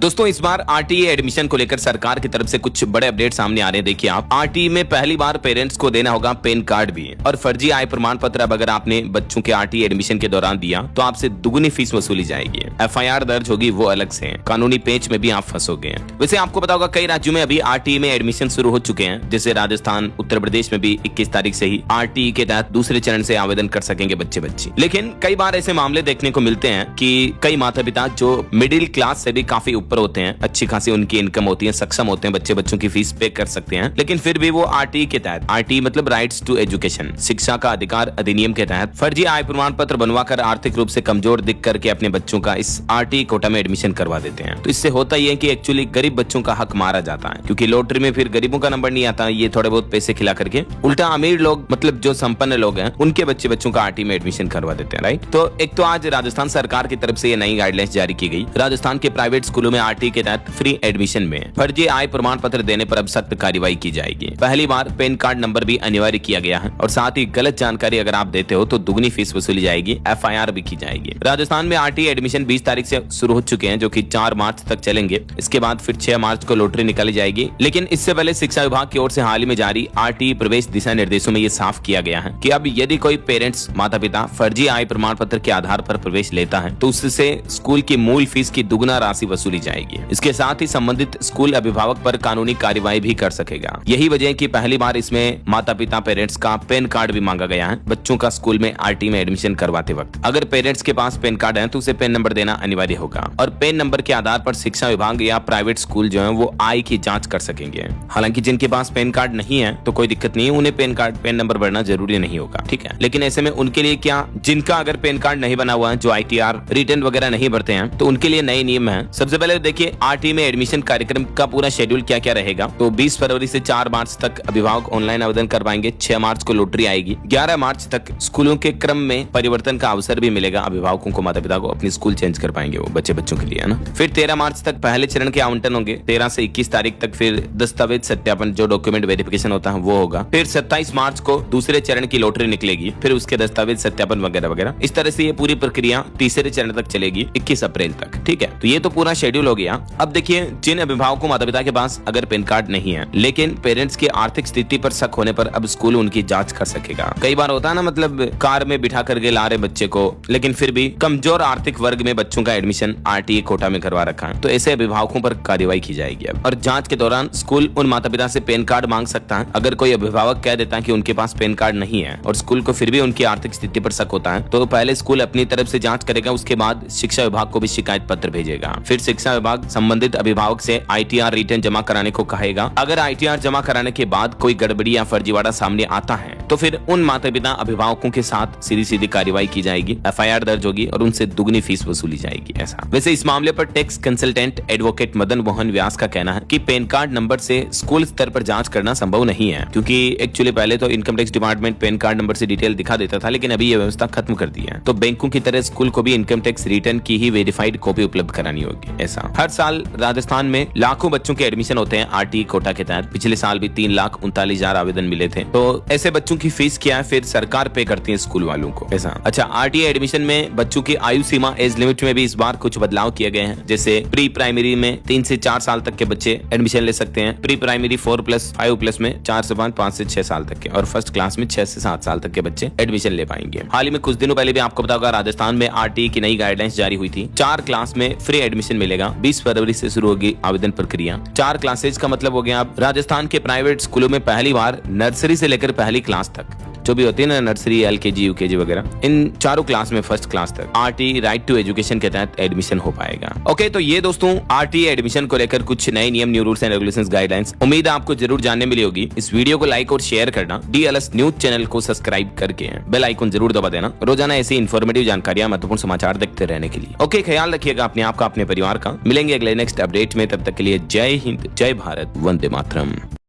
दोस्तों इस बार RTE admission को लेकर सरकार की तरफ से कुछ बड़े अपडेट सामने आ रहे हैं। देखिए आप आरटीई में पहली बार पेरेंट्स को देना होगा पैन कार्ड भी और फर्जी आय प्रमाण पत्र। अब अगर आपने बच्चों के आरटीई एडमिशन के दौरान दिया तो आपसे दुगुनी फीस वसूली जाएगी। एफआईआर दर्ज होगी वो अलग से, कानूनी पेच में भी आप फंसोगे। वैसे आपको पता होगा कई राज्यों में अभी आरटीई में एडमिशन शुरू हो चुके हैं, जैसे राजस्थान, उत्तर प्रदेश में भी 21 तारीख से ही आरटीई के तहत दूसरे चरण से आवेदन कर सकेंगे बच्चे। लेकिन कई बार ऐसे मामले देखने को मिलते हैं कि कई माता पिता जो मिडिल क्लास से भी काफी ऊपर होते हैं, अच्छी खासी उनकी इनकम होती है, सक्षम होते हैं, बच्चों की फीस पे कर सकते हैं, लेकिन फिर भी वो आरटीई के तहत, आरटीई मतलब राइट्स टू एजुकेशन, शिक्षा का अधिकार अधिनियम के तहत फर्जी आय प्रमाण पत्र बनवाकर आर्थिक रूप से कमजोर दिख करके अपने बच्चों का इस आरटीई कोटा में एडमिशन करवा देते हैं। तो इससे होता ही है कि एक्चुअली गरीब बच्चों का हक मारा जाता है, क्योंकि लॉटरी में फिर गरीबों का नंबर नहीं आता, ये थोड़े बहुत पैसे खिला करके उल्टा अमीर लोग, मतलब जो संपन्न लोग हैं, उनके बच्चों का आरटीई में एडमिशन करवा देते हैं। राइट। तो एक तो आज राजस्थान सरकार की तरफ से ये नई गाइडलाइंस जारी की गई। राजस्थान के प्राइवेट स्कूलों में आरटीई के तहत फ्री एडमिशन में फर्जी आय प्रमाण पत्र देने पर अब सख्त कार्रवाई की जाएगी। पहली बार पैन कार्ड नंबर भी अनिवार्य किया गया है और साथ ही गलत जानकारी अगर आप देते हो तो दुगनी फीस वसूली जाएगी, एफआईआर भी की जाएगी। राजस्थान में आरटीई एडमिशन 20 तारीख से शुरू हो चुके हैं, जो कि 4 मार्च तक चलेंगे। इसके बाद फिर 6 मार्च को लॉटरी निकाली जाएगी। लेकिन इससे पहले शिक्षा विभाग की ओर से हाल ही में जारी आरटीई प्रवेश दिशा निर्देशों में ये साफ किया गया है कि अब यदि कोई पेरेंट्स, माता पिता फर्जी आय प्रमाण पत्र के आधार पर प्रवेश लेता है तो उससे स्कूल की मूल फीस की दुगुना राशि वसूली जाएगी। इसके साथ ही संबंधित स्कूल अभिभावक पर कानूनी कार्रवाई भी कर सकेगा। यही वजह है कि पहली बार इसमें माता पिता पेरेंट्स का पैन कार्ड भी मांगा गया है बच्चों का स्कूल में आरटीई में एडमिशन करवाते वक्त। अगर पेरेंट्स के पास पैन कार्ड है तो उसे पैन नंबर देना अनिवार्य होगा और पैन नंबर के आधार पर शिक्षा विभाग या प्राइवेट स्कूल जो है वो आय की जांच कर सकेंगे। हालांकि जिनके पास पैन कार्ड नहीं है तो कोई दिक्कत नहीं है, उन्हें पैन नंबर भरना जरूरी नहीं होगा, ठीक है। लेकिन ऐसे में उनके लिए क्या, जिनका अगर पैन कार्ड नहीं बना हुआ है, जो आईटीआर रिटर्न वगैरह नहीं भरते हैं, तो उनके लिए नए नियम है। सबसे पहले देखिए आरटीई में एडमिशन कार्यक्रम का पूरा शेड्यूल क्या क्या रहेगा। तो 20 फरवरी से 4 मार्च तक अभिभावक ऑनलाइन आवेदन कर पाएंगे। 6 मार्च को लॉटरी आएगी। 11 मार्च तक स्कूलों के क्रम में परिवर्तन का अवसर भी मिलेगा अभिभावकों को, माता पिता को अपनी स्कूल चेंज कर पाएंगे वो बच्चों के लिए, है ना। फिर 13 मार्च तक पहले चरण के आवंटन होंगे। 13 से 21 तारीख तक फिर दस्तावेज सत्यापन, जो डॉक्यूमेंट वेरिफिकेशन होता है वो होगा। फिर 27 मार्च को दूसरे चरण की लॉटरी निकलेगी, फिर उसके दस्तावेज सत्यापन वगैरह वगैरह। इस तरह से ये पूरी प्रक्रिया तीसरे चरण तक चलेगी 21 अप्रैल तक, ठीक है। तो ये तो पूरा शेड्यूल हो गया। अब देखिए जिन अभिभावकों, माता पिता के पास अगर पैन कार्ड नहीं है लेकिन पेरेंट्स की आर्थिक स्थिति पर शक होने पर अब स्कूल उनकी जांच कर सकेगा। कई बार होता है ना, मतलब कार में बिठा करके ला रहे बच्चे को, लेकिन फिर भी कमजोर आर्थिक वर्ग में बच्चों का एडमिशन आरटीई कोटा में करवा रखा है, तो ऐसे अभिभावकों पर कार्रवाई की जाएगी अब। और जांच के दौरान स्कूल उन माता पिता से पैन कार्ड मांग सकता है। अगर कोई अभिभावक कह देता है कि उनके पास पैन कार्ड नहीं है और स्कूल को फिर भी उनकी आर्थिक स्थिति पर शक होता है, तो पहले स्कूल अपनी तरफ से जांच करेगा, उसके बाद शिक्षा विभाग को भी शिकायत पत्र भेजेगा। फिर शिक्षा विभाग संबंधित अभिभावक से आईटीआर रिटर्न जमा कराने को कहेगा। अगर आईटीआर जमा कराने के बाद कोई गड़बड़ी या फर्जीवाड़ा सामने आता है तो फिर उन माता पिता अभिभावकों के साथ सीधी कार्रवाई की जाएगी, एफआईआर दर्ज होगी और उनसे दुगनी फीस वसूली जाएगी। ऐसा वैसे इस मामले पर tax consultant advocate Madan Mohan Vyas का कहना है कि पैन कार्ड नंबर से स्कूल स्तर पर जांच करना संभव नहीं है, क्योंकि एक्चुअली पहले तो income tax department pan card number से डिटेल दिखा देता था, लेकिन अभी यह व्यवस्था खत्म कर दी है। तो बैंकों की तरह स्कूल को भी इनकम टैक्स रिटर्न की ही वेरीफाइड कॉपी उपलब्ध करानी होगी। ऐसा हर साल राजस्थान में लाखों बच्चों के एडमिशन होते हैं आरटीई कोटा के तहत। पिछले साल भी 3,39,000 आवेदन मिले थे। तो ऐसे बच्चों की फीस क्या है, फिर सरकार पे करती है स्कूल वालों को। ऐसा अच्छा, आरटीई एडमिशन में बच्चों की आयु सीमा, एज लिमिट में भी इस बार कुछ बदलाव किए गए हैं। जैसे प्री प्राइमरी में 3 से 4 साल तक के बच्चे एडमिशन ले सकते हैं। प्री प्राइमरी 4+5+ में 4 से 5, 5 से 6 साल तक के, और फर्स्ट क्लास में 6 से 7 साल तक के बच्चे एडमिशन ले पाएंगे। हाल ही में कुछ दिनों पहले भी आपको पता होगा राजस्थान में आरटीई की नई गाइडलाइंस जारी हुई थी। 4 क्लास में फ्री एडमिशन मिलेगा। 20 फरवरी से शुरू होगी आवेदन प्रक्रिया। 4 क्लासेज का मतलब हो गया अब राजस्थान के प्राइवेट स्कूलों में पहली बार नर्सरी से लेकर पहली क्लास तक जो भी होती है ना, नर्सरी, एलकेजी, यूकेजी वगैरह, इन चारों क्लास में फर्स्ट क्लास तक आरटीई राइट टू एजुकेशन के तहत एडमिशन हो पाएगा। ओके, तो ये दोस्तों आरटीई एडमिशन को लेकर कुछ नए नियम, new rules and regulations, guidelines उम्मीद है आपको जरूर जानने मिली होगी। इस वीडियो को लाइक और शेयर करना, डीएलएस न्यूज चैनल को सब्सक्राइब करके बेल आइकन जरूर दबा देना, रोजाना ऐसी इन्फॉर्मेटिव जानकारियां, महत्वपूर्ण समाचार देखते रहने के लिए। ओके, ख्याल रखिएगा अपने आप का, अपने परिवार का। मिलेंगे अगले नेक्स्ट अपडेट में, तब तक के लिए जय हिंद, जय भारत, वंदे मातरम।